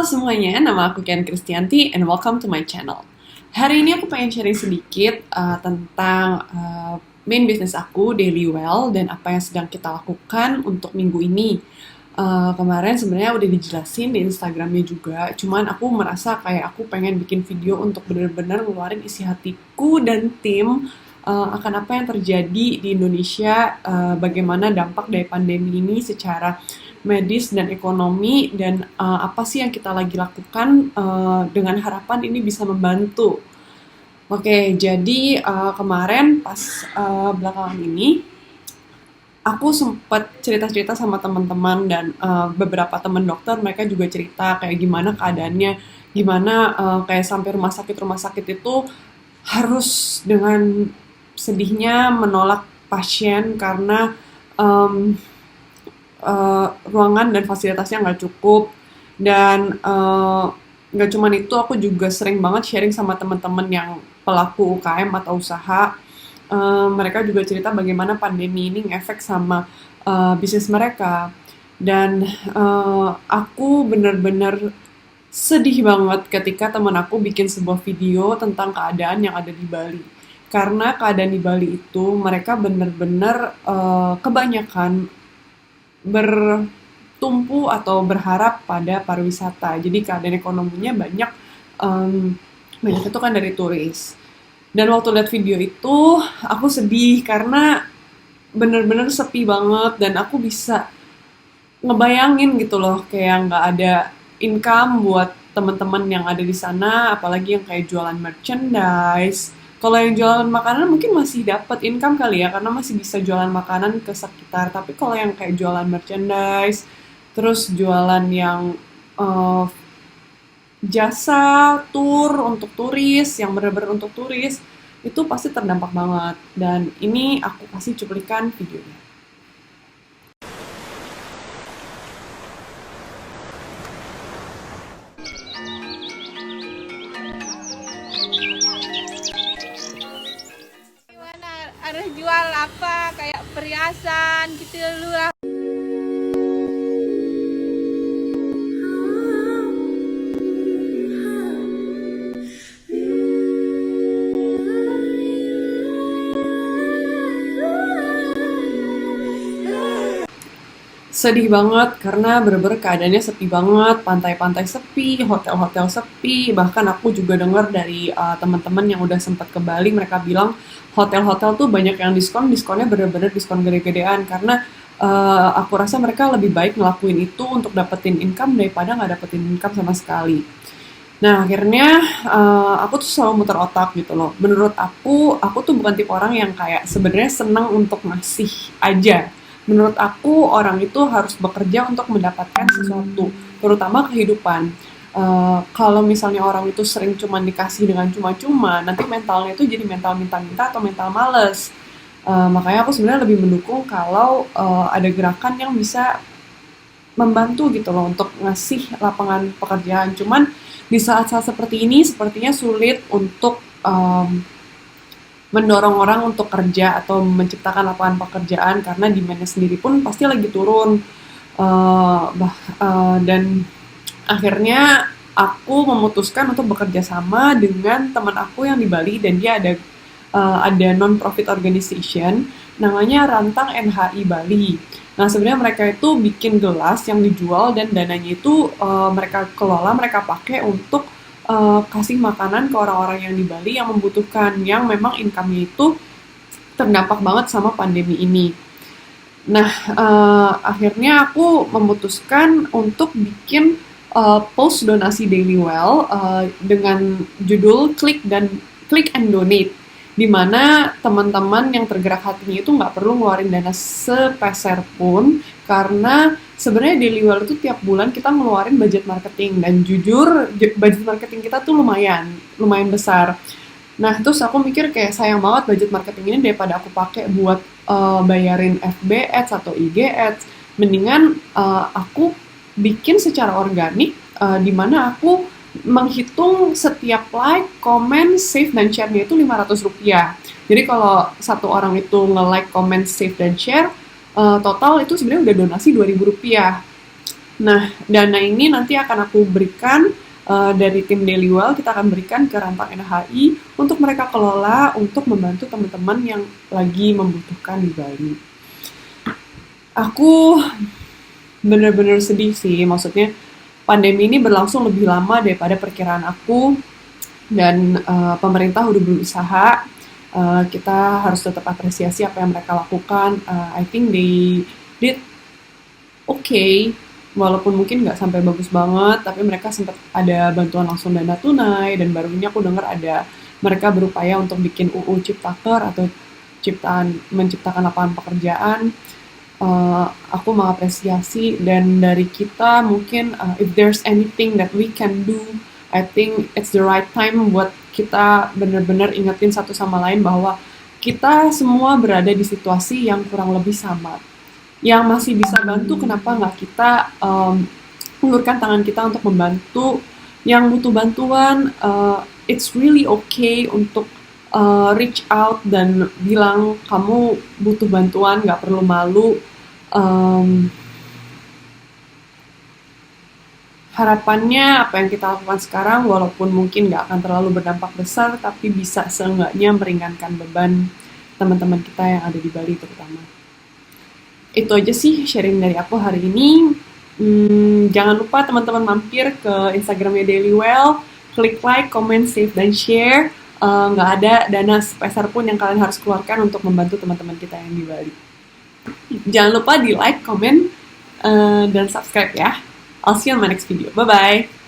Semuanya, nama aku Kian Kristianti and welcome to my channel. Hari ini aku pengen sharing sedikit tentang main business aku, Daily Well, dan apa yang sedang kita lakukan untuk minggu ini. Kemarin sebenarnya udah dijelasin di Instagramnya juga, cuman aku merasa kayak aku pengen bikin video untuk benar-benar ngeluarin isi hatiku dan tim akan apa yang terjadi di Indonesia, bagaimana dampak dari pandemi ini secara medis dan ekonomi, dan apa sih yang kita lagi lakukan dengan harapan ini bisa membantu. Oke, jadi kemarin pas belakangan ini aku sempat cerita-cerita sama teman-teman dan beberapa teman dokter, mereka juga cerita kayak gimana keadaannya, gimana kayak sampai rumah sakit itu harus dengan sedihnya menolak pasien karena ruangan dan fasilitasnya nggak cukup. Dan nggak cuman itu, aku juga sering banget sharing sama teman-teman yang pelaku UKM atau usaha. Mereka juga cerita bagaimana pandemi ini ngefek sama bisnis mereka. Dan aku bener-bener sedih banget ketika teman aku bikin sebuah video tentang keadaan yang ada di Bali. Karena keadaan di Bali itu mereka bener-bener kebanyakan bertumpu atau berharap pada pariwisata. Jadi keadaan ekonominya banyak itu kan dari turis. Dan waktu lihat video itu aku sedih karena bener-bener sepi banget, dan aku bisa ngebayangin gitu loh kayak nggak ada income buat teman-teman yang ada di sana, apalagi yang kayak jualan merchandise. Kalau yang jualan makanan mungkin masih dapat income kali ya, karena masih bisa jualan makanan ke sekitar. Tapi kalau yang kayak jualan merchandise, terus jualan yang eh, jasa tour untuk turis, yang benar-benar untuk turis, itu pasti terdampak banget. Dan ini aku kasih cuplikan videonya. Gimana harus jual apa kayak perhiasan gitu dulu lah. Sedih banget karena bener-bener keadaannya sepi banget, pantai-pantai sepi, hotel-hotel sepi. Bahkan aku juga dengar dari teman-teman yang udah sempat ke Bali, mereka bilang hotel-hotel tuh banyak yang diskonnya bener-bener diskon gede-gedean, karena aku rasa mereka lebih baik ngelakuin itu untuk dapetin income daripada nggak dapetin income sama sekali. Nah, akhirnya aku tuh selalu muter otak gitu loh. Menurut aku tuh bukan tipe orang yang kayak sebenarnya senang untuk ngasih aja. Menurut aku, orang itu harus bekerja untuk mendapatkan sesuatu, terutama kehidupan. Kalau misalnya orang itu sering cuma dikasih dengan cuma-cuma, nanti mentalnya itu jadi mental minta-minta atau mental males. Makanya aku sebenarnya lebih mendukung kalau ada gerakan yang bisa membantu gitu loh untuk ngasih lapangan pekerjaan. Cuman di saat-saat seperti ini sepertinya sulit untuk mendorong orang untuk kerja atau menciptakan lapangan pekerjaan, karena demand-nya sendiri pun pasti lagi turun. Dan akhirnya aku memutuskan untuk bekerja sama dengan teman aku yang di Bali, dan dia ada non-profit organization namanya Rantang NHI Bali. Nah, sebenarnya mereka itu bikin gelas yang dijual, dan dananya itu mereka kelola, mereka pakai untuk kasih makanan ke orang-orang yang di Bali yang membutuhkan, yang memang income-nya itu terdampak banget sama pandemi ini. Nah, akhirnya aku memutuskan untuk bikin post donasi Daily Well dengan judul Click and Donate, di mana teman-teman yang tergerak hatinya itu nggak perlu ngeluarin dana sepeser pun, karena sebenarnya Daily Well itu tiap bulan kita ngeluarin budget marketing, dan jujur budget marketing kita tuh lumayan besar. Nah, terus aku mikir kayak sayang banget budget marketing ini daripada aku pakai buat bayarin FB Ads atau IG Ads. Mendingan aku bikin secara organik, di mana aku menghitung setiap like, comment, save, dan share-nya itu Rp500. Jadi kalau satu orang itu nge-like, comment, save, dan share, total itu sebenarnya udah donasi Rp2.000. Nah, dana ini nanti akan aku berikan dari tim Daily Well, kita akan berikan ke Rantang NHI untuk mereka kelola untuk membantu teman-teman yang lagi membutuhkan di Bali. Aku bener-bener sedih sih, maksudnya pandemi ini berlangsung lebih lama daripada perkiraan aku dan pemerintah udah berusaha. Kita harus tetap apresiasi apa yang mereka lakukan. I think they did okay, walaupun mungkin nggak sampai bagus banget, tapi mereka sempat ada bantuan langsung dana tunai, dan baru ini aku dengar ada mereka berupaya untuk bikin UU Ciptaker atau menciptakan lapangan pekerjaan. Aku mengapresiasi, dan dari kita mungkin if there's anything that we can do, I think it's the right time buat kita benar-benar ingetin satu sama lain bahwa kita semua berada di situasi yang kurang lebih sama. Yang masih bisa bantu, kenapa nggak kita ulurkan tangan kita untuk membantu yang butuh bantuan. It's really okay untuk reach out dan bilang kamu butuh bantuan, nggak perlu malu. Harapannya apa yang kita lakukan sekarang, walaupun mungkin nggak akan terlalu berdampak besar, tapi bisa seenggaknya meringankan beban teman-teman kita yang ada di Bali terutama. Itu aja sih sharing dari aku hari ini. Jangan lupa teman-teman mampir ke Instagramnya Daily Well, klik like, comment, save, dan share. Nggak ada dana sepeser pun yang kalian harus keluarkan untuk membantu teman-teman kita yang di Bali. Jangan lupa di like, comment, dan subscribe ya. I'll see you on my next video. Bye-bye.